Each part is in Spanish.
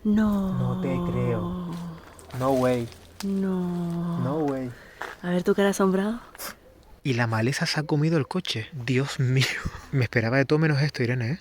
No. No te creo. No way. No. No way. A ver tu cara asombrado. Y la maleza se ha comido el coche. Dios mío. Me esperaba de todo menos esto, Irene, ¿eh?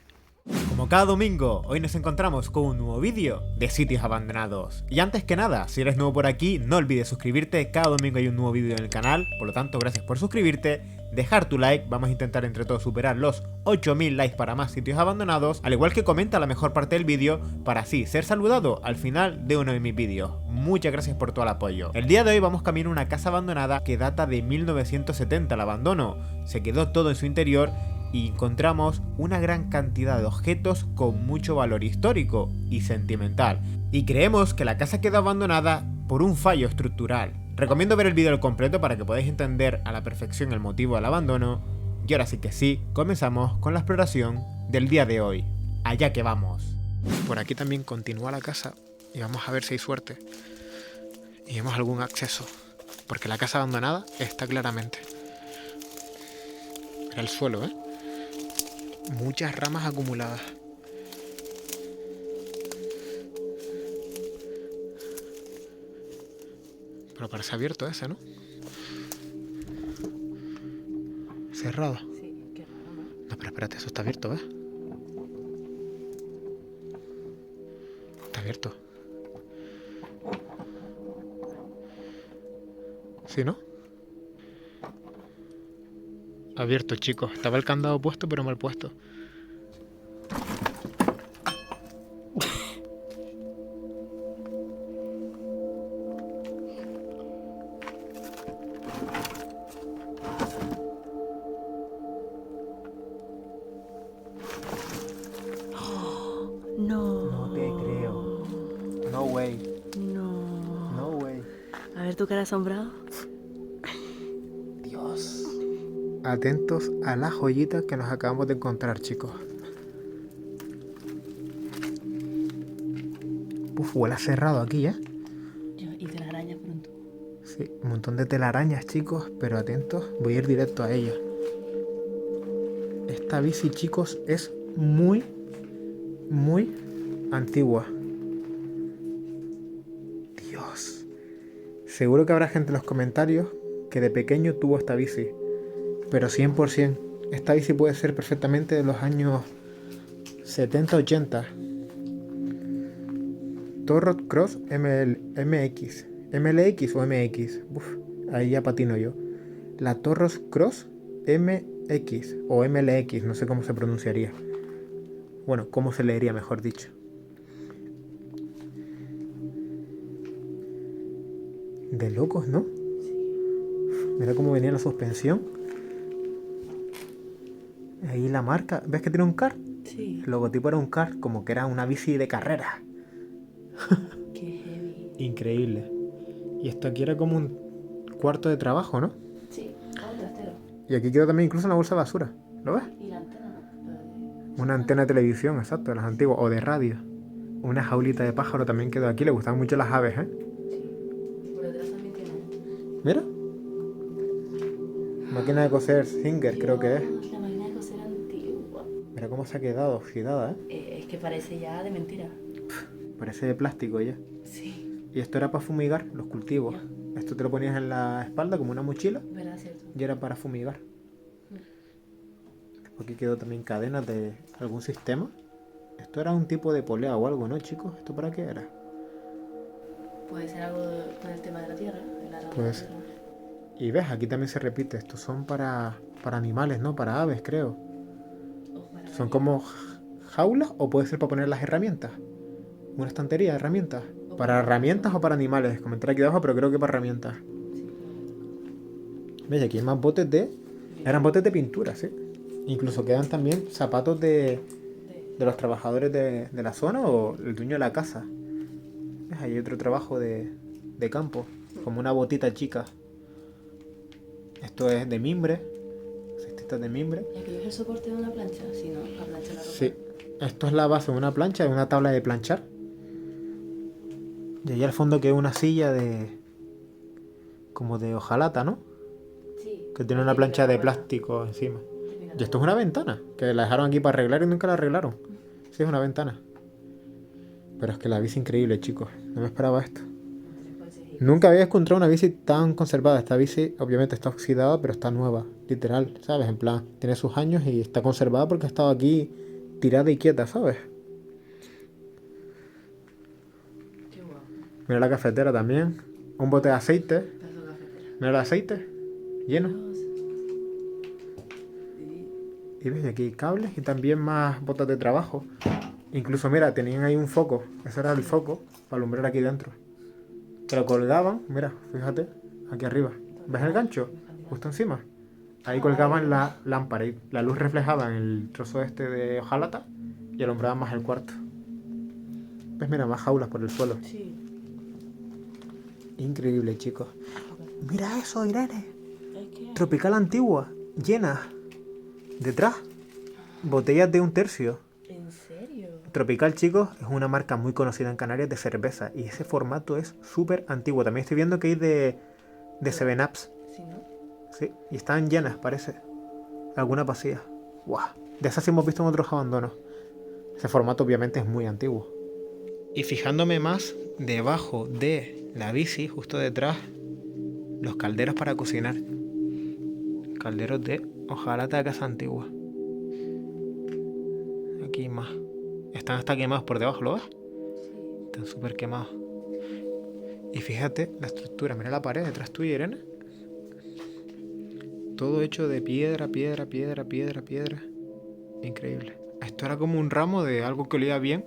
Como cada domingo, hoy nos encontramos con un nuevo vídeo de sitios abandonados. Y antes que nada, si eres nuevo por aquí, no olvides suscribirte. Cada domingo hay un nuevo vídeo en el canal. Por lo tanto, gracias por suscribirte. Dejar tu like, vamos a intentar entre todos superar los 8000 likes para más sitios abandonados, al igual que comenta la mejor parte del vídeo para así ser saludado al final de uno de mis vídeos. Muchas gracias por todo el apoyo. El día de hoy vamos camino a una casa abandonada que data de 1970 el abandono. Se quedó todo en su interior y encontramos una gran cantidad de objetos con mucho valor histórico y sentimental. Y creemos que la casa quedó abandonada por un fallo estructural. Recomiendo ver el vídeo al completo para que podáis entender a la perfección el motivo del abandono. Y ahora sí que sí, comenzamos con la exploración del día de hoy. Allá que vamos. Por aquí también continúa la casa y vamos a ver si hay suerte y vemos algún acceso, porque la casa abandonada está claramente. Mira el suelo, ¿eh? Muchas ramas acumuladas. Pero parece abierto ese, ¿no? Cerrado. Sí, qué raro, ¿no? No, pero espérate, eso está abierto, ¿ves? Está abierto. ¿Sí, no? Abierto, chicos. Estaba el candado puesto, pero mal puesto. No. No te creo. No way. No. No way. A ver tu cara asombrado. Dios. Atentos a las joyitas que nos acabamos de encontrar, chicos. Uf, huele a cerrado aquí, ¿eh? Y te la arañas pronto. Sí, un montón de telarañas, chicos, pero atentos, voy a ir directo a ella. Esta bici, chicos, es muy antigua. Dios. Seguro que habrá gente en los comentarios que de pequeño tuvo esta bici, pero 100%. Esta bici puede ser perfectamente de los años 70-80. Torrot Cross MX. MLX o MX. Uf, ahí ya patino yo. La Torros Cross MX o MLX, no sé cómo se pronunciaría. Bueno, cómo se leería, mejor dicho. De locos, ¿no? Mira cómo venía la suspensión. Ahí la marca. ¿Ves que tiene un car? Sí. El logotipo era un car, como que era una bici de carrera. Qué heavy. Increíble. Y esto aquí era como un cuarto de trabajo, ¿no? Sí, un trastero. Y aquí quedó también incluso una bolsa de basura. ¿Lo ves? Y la antena, ¿no? Una antena de televisión, exacto, de las antiguas. O de radio. Una jaulita de pájaro también quedó aquí. Le gustaban mucho las aves, ¿eh? Sí. Por detrás también tiene. Mira. Máquina de coser Singer, creo que es. La máquina de coser antigua. Mira cómo se ha quedado oxidada, ¿eh? Es que parece ya de mentira. Parece de plástico ya. Sí. Y esto era para fumigar los cultivos. Esto te lo ponías en la espalda como una mochila ¿Verdad, cierto? y era para fumigar. Aquí quedó también cadenas de algún sistema. Esto era un tipo de polea o algo, ¿no, chicos? ¿Esto para qué era? Puede ser algo con el tema de la tierra. El arado Puede de la ser. tierra. Y ves, aquí también se repite. Estos son para animales, ¿no? Para aves, creo. O para Son como jaulas o puede ser para poner las herramientas. Una estantería de herramientas. ¿Para herramientas o para animales? Comentar aquí abajo, pero creo que para herramientas. ¿Ves? Aquí hay más botes de... Eran botes de pintura, ¿sí? Incluso quedan también zapatos de los trabajadores de la zona o el dueño de la casa. ¿Ves? Hay otro trabajo de campo, como una botita chica. Esto es de mimbre, cestitas de mimbre. ¿Y aquello es el soporte de una plancha? Si no, la plancha la ropa. Sí, esto es la base de una plancha, de una tabla de planchar. Y ahí al fondo queda una silla de... como de hojalata, ¿no? Sí. Que tiene una plancha de plástico encima. Y esto es una ventana, que la dejaron aquí para arreglar y nunca la arreglaron. Sí, es una ventana. Pero es que la bici increíble, chicos. No me esperaba esto. Nunca había encontrado una bici tan conservada. Esta bici obviamente está oxidada, pero está nueva, literal, ¿sabes? En plan, tiene sus años y está conservada porque ha estado aquí tirada y quieta, ¿sabes? Qué guapo. Mira la cafetera también. Un bote de aceite. Pedazo de cafetera. Mira el aceite. Lleno. Dios. Y ves aquí cables y también más botas de trabajo. Incluso, mira, tenían ahí un foco. Ese era el foco para alumbrar aquí dentro. Que lo colgaban, mira, fíjate, aquí arriba. ¿Ves el gancho? Justo encima. Ahí colgaban la lámpara y la luz reflejaba en el trozo este de hojalata y alumbraba más el cuarto. ¿Ves? Mira, más jaulas por el suelo. Sí. Increíble, chicos. Mira eso, Irene. Es que... Tropical antigua, llena. Detrás, botellas de 1/3. ¿En serio? Tropical, chicos, es una marca muy conocida en Canarias de cerveza y ese formato es súper antiguo. También estoy viendo que hay de 7-Ups. Sí, ¿no? Sí, y están llenas, parece. Algunas vacías. ¡Guau! De esas sí hemos visto en otros abandonos. Ese formato obviamente es muy antiguo. Y fijándome más, debajo de la bici, justo detrás, los calderos para cocinar. Calderos de hojalata de casa antigua. Aquí más. Están hasta quemados por debajo, ¿lo ves? Sí. Están súper quemados. Y fíjate la estructura. Mira la pared detrás tuya, Irene. Todo hecho de piedra, piedra, piedra, piedra, piedra. Increíble. Esto era como un ramo de algo que olía bien.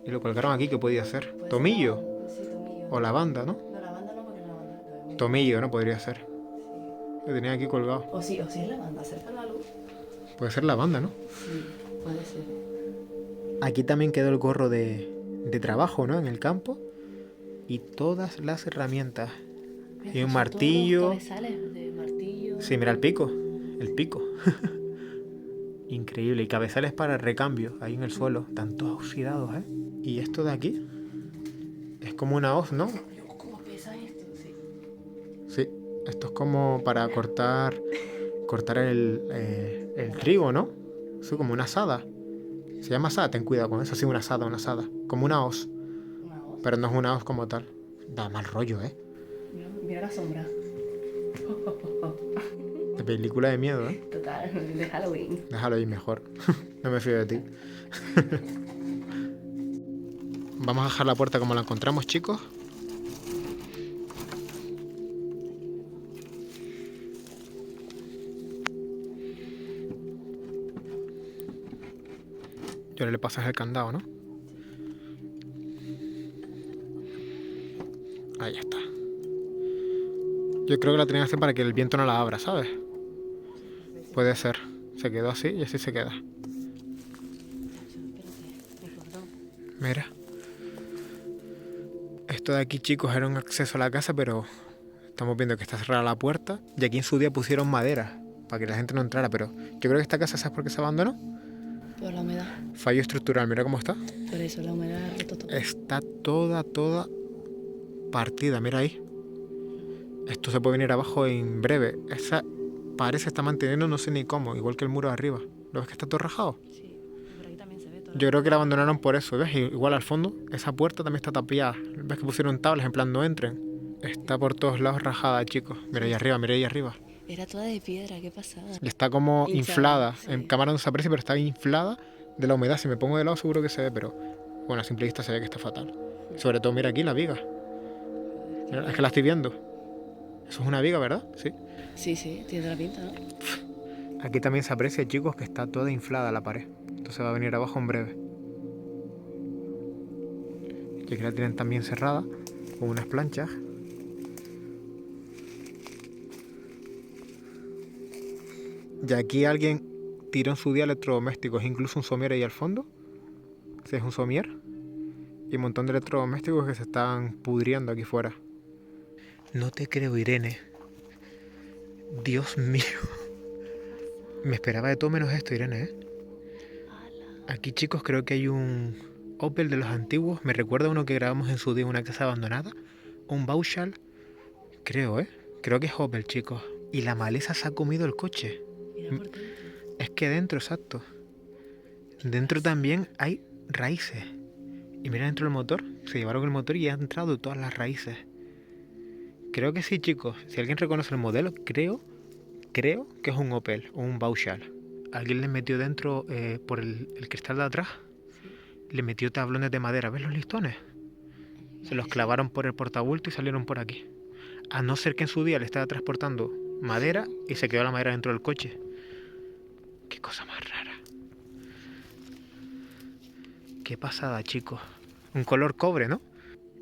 Y lo colgaron aquí, ¿qué podía ser? Puede Tomillo. ser sí, tomillo. O lavanda, ¿no? No, lavanda no, porque la lavanda es muy... Tomillo, ¿no? Podría ser. Sí. Lo tenía aquí colgado. O sí es lavanda, cerca de la luz. Puede ser lavanda, ¿no? Sí, puede ser. Aquí también quedó el gorro de trabajo, ¿no? En el campo. Y todas las herramientas. Mira, Y estos un son martillo. todos los cabezales de martillo. Sí, mira el pico. El pico. Increíble. Y cabezales para recambio ahí en el suelo. Están todos oxidados, ¿eh? Y esto de aquí es como una hoz, ¿no? ¿Cómo pesa esto? Sí. Sí. Esto es como para cortar el trigo, ¿no? Eso como una asada. Se llama asada, ten cuidado con eso. Sí, una asada. Como una hoz. Una hoz. Pero no es una hoz como tal. Da mal rollo, ¿eh? Mira la sombra. De película de miedo, ¿eh? Total, de Halloween. Déjalo ahí mejor. No me fío de ti. Vamos a dejar la puerta como la encontramos, chicos. Y ahora le pasas el candado, ¿no? Ahí está. Yo creo que la tenía que hacer para que el viento no la abra, ¿sabes? Puede ser. Se quedó así y así se queda. Mira. Esto de aquí, chicos, era un acceso a la casa, pero estamos viendo que está cerrada la puerta. Y aquí en su día pusieron madera para que la gente no entrara, pero yo creo que esta casa, ¿sabes por qué se abandonó? Por la humedad. Fallo estructural, mira cómo está. Por eso la humedad ha roto todo. Está toda partida, mira ahí. Esto se puede venir abajo en breve. Esa pared se está manteniendo no sé ni cómo, igual que el muro de arriba. ¿Lo ves que está todo rajado? Sí, por aquí también se ve todo. Yo creo que la abandonaron por eso, ¿ves? Igual al fondo, esa puerta también está tapiada. ¿Ves que pusieron tablas en plan no entren? Está por todos lados rajada, chicos. Mira ahí arriba. Era toda de piedra, qué pasada. Y está como inflada. Sí. En cámara no se aprecia, pero está inflada de la humedad. Si me pongo de lado seguro que se ve, pero bueno, a simple vista se ve que está fatal. Sobre todo, mira aquí la viga. Mira, es que la estoy viendo. Eso es una viga, ¿verdad? Sí. Sí, tiene la pinta, ¿no? Aquí también se aprecia, chicos, que está toda inflada la pared. Entonces va a venir abajo en breve. Y aquí la tienen también cerrada con unas planchas. Y aquí alguien tiró en su día electrodomésticos, incluso un somier ahí al fondo. Sí, es un somier. Y un montón de electrodomésticos que se están pudriendo aquí fuera. No te creo, Irene. Dios mío. Me esperaba de todo menos esto, Irene, ¿eh? Aquí, chicos, creo que hay un Opel de los antiguos. Me recuerda a uno que grabamos en su día en una casa abandonada. Un Vauxhall. Creo, ¿eh? Creo que es Opel, chicos. Y la maleza se ha comido el coche. Mira por dentro. Es que dentro, exacto. Dentro también hay raíces. Y mira dentro del motor, se llevaron el motor y ha entrado todas las raíces. Creo que sí, chicos. Si alguien reconoce el modelo, creo que es un Opel o un Vauxhall. Alguien le metió dentro, por el cristal de atrás, le metió tablones de madera. ¿Ves los listones? Se los clavaron por el portabulto y salieron por aquí. A no ser que en su día le estaba transportando madera y se quedó la madera dentro del coche. Qué cosa más rara. Qué pasada, chicos. Un color cobre, ¿no?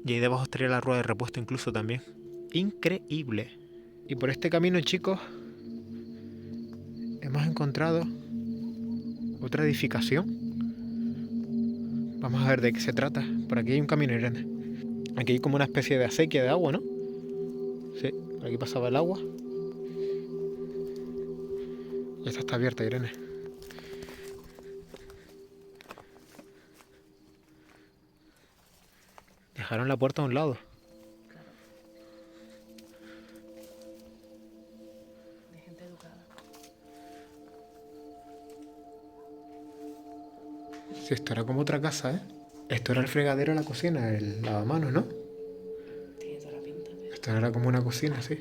Y ahí debajo estaría la rueda de repuesto incluso también. Increíble. Y por este camino, chicos, hemos encontrado otra edificación. Vamos a ver de qué se trata. Por aquí hay un camino, Irene. Aquí hay como una especie de acequia de agua, ¿no? Sí, por aquí pasaba el agua. Y esta está abierta, Irene. Dejaron la puerta a un lado. Claro. De gente educada. Sí, esto era como otra casa, ¿eh? Esto era el fregadero de la cocina, el lavamanos, ¿no? Tiene toda la pinta. Esto era como una cocina, sí.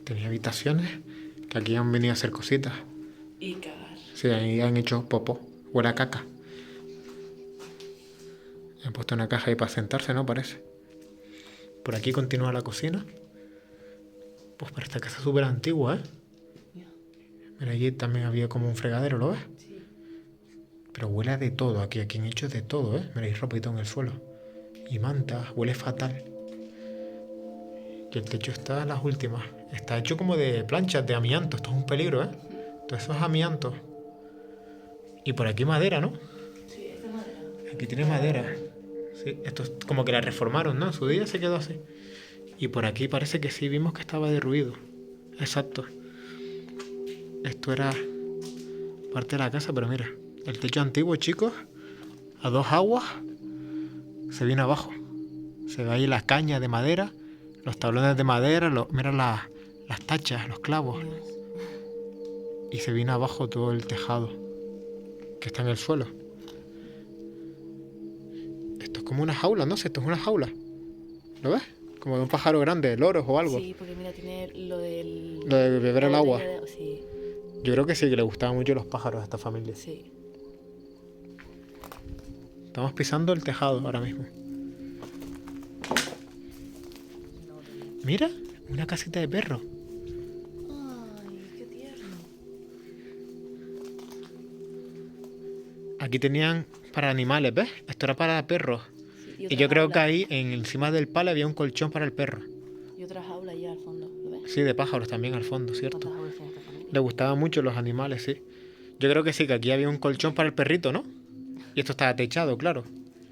Tenía habitaciones que aquí han venido a hacer cositas. Y cagar. Sí, ahí han hecho popó. Huele a caca. Han puesto una caja ahí para sentarse, ¿no? Parece. Por aquí continúa la cocina. Pues para esta casa es súper antigua, ¿eh? Ya. Mira, allí también había como un fregadero, ¿lo ves? Sí. Pero huele a de todo aquí. Aquí han hecho de todo, ¿eh? Mira, hay ropito en el suelo. Y mantas. Huele fatal. Y el techo está en las últimas. Está hecho como de planchas, de amianto. Esto es un peligro, ¿eh? Todo eso es amianto. Y por aquí madera, ¿no? Sí, es de madera. Aquí tiene madera. Sí, esto es como que la reformaron, ¿no? En su día se quedó así. Y por aquí parece que sí vimos que estaba derruido. Exacto. Esto era parte de la casa, pero mira. El techo antiguo, chicos, a dos aguas, se viene abajo. Se ve ahí las cañas de madera, los tablones de madera, mira las tachas, los clavos. Dios. Y se viene abajo todo el tejado, que está en el suelo. Esto es como una jaula, no sé, esto es una jaula. ¿Lo ves? Como de un pájaro grande, loros o algo. Sí, porque mira, tiene lo del... Lo de beber el la agua. botella Sí, Yo creo que sí, que le gustaban mucho los pájaros a esta familia. sí. Estamos pisando el tejado ahora mismo. Mira, una casita de perro. Ay, qué tierno. Aquí tenían para animales, ¿ves? Esto era para perros. Sí, Y yo creo que ahí, encima del palo, había un colchón para el perro. Y otra jaula allá al fondo, ¿lo ves? Sí, de pájaros también al fondo, ¿cierto? ¿Cuántas jaulas tiene esta familia? Le gustaban mucho los animales, sí. Yo creo que sí, que aquí había un colchón para el perrito, ¿no? Y esto estaba techado, claro.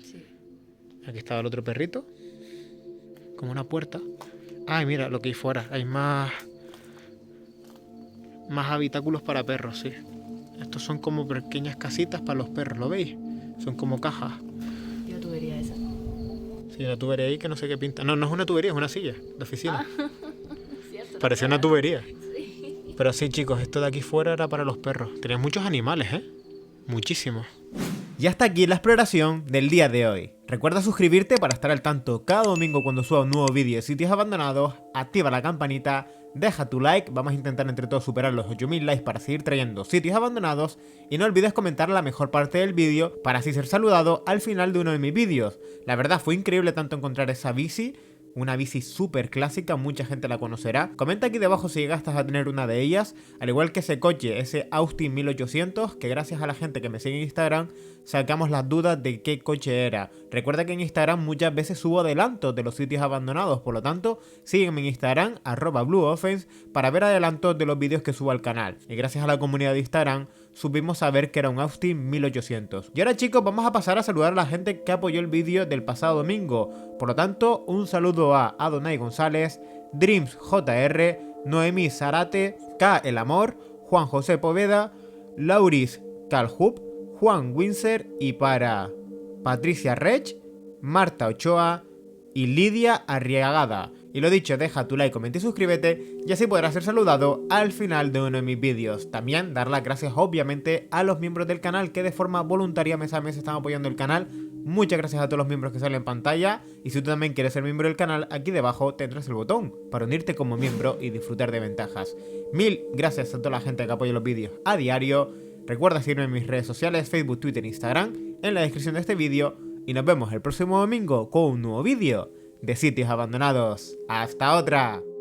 Sí. Aquí estaba el otro perrito. Como una puerta. Ay, mira lo que hay fuera. Hay más habitáculos para perros, sí. Estos son como pequeñas casitas para los perros, ¿lo veis? Son como cajas. ¿Y la tubería esa? Sí, una tubería ahí que no sé qué pinta. No, no es una tubería, es una silla de oficina. Cierto. Parecía una tubería. Sí. Pero sí, chicos, esto de aquí fuera era para los perros. Tenían muchos animales, ¿eh? Muchísimos. Y hasta aquí la exploración del día de hoy. Recuerda suscribirte para estar al tanto cada domingo cuando suba un nuevo vídeo de sitios abandonados. Activa la campanita, deja tu like. Vamos a intentar entre todos superar los 8000 likes para seguir trayendo sitios abandonados. Y no olvides comentar la mejor parte del vídeo para así ser saludado al final de uno de mis vídeos. La verdad fue increíble tanto encontrar esa bici. Una bici súper clásica, mucha gente la conocerá. Comenta aquí debajo si llegaste a tener una de ellas, al igual que ese coche, ese Austin 1800, que gracias a la gente que me sigue en Instagram, sacamos las dudas de qué coche era. Recuerda que en Instagram muchas veces subo adelantos de los sitios abandonados, por lo tanto, sígueme en Instagram, @blueoffense, para ver adelantos de los vídeos que subo al canal. Y gracias a la comunidad de Instagram, supimos saber que era un Austin 1800. Y ahora, chicos, vamos a pasar a saludar a la gente que apoyó el vídeo del pasado domingo. Por lo tanto, un saludo a Adonai González, Dreams JR, Noemí Zarate, K El Amor, Juan José Poveda, Lauris Calhub, Juan Winser y para Patricia Rech, Marta Ochoa, y Lidia Arriagada. Y lo dicho, deja tu like, comenta y suscríbete y así podrás ser saludado al final de uno de mis vídeos. También dar las gracias obviamente a los miembros del canal que de forma voluntaria mes a mes están apoyando el canal. Muchas gracias a todos los miembros que salen en pantalla y si tú también quieres ser miembro del canal, aquí debajo tendrás el botón para unirte como miembro y disfrutar de ventajas. Mil gracias a toda la gente que apoya los vídeos a diario. Recuerda seguirme en mis redes sociales, Facebook, Twitter e Instagram en la descripción de este vídeo y nos vemos el próximo domingo con un nuevo vídeo de Sitios Abandonados. ¡Hasta otra!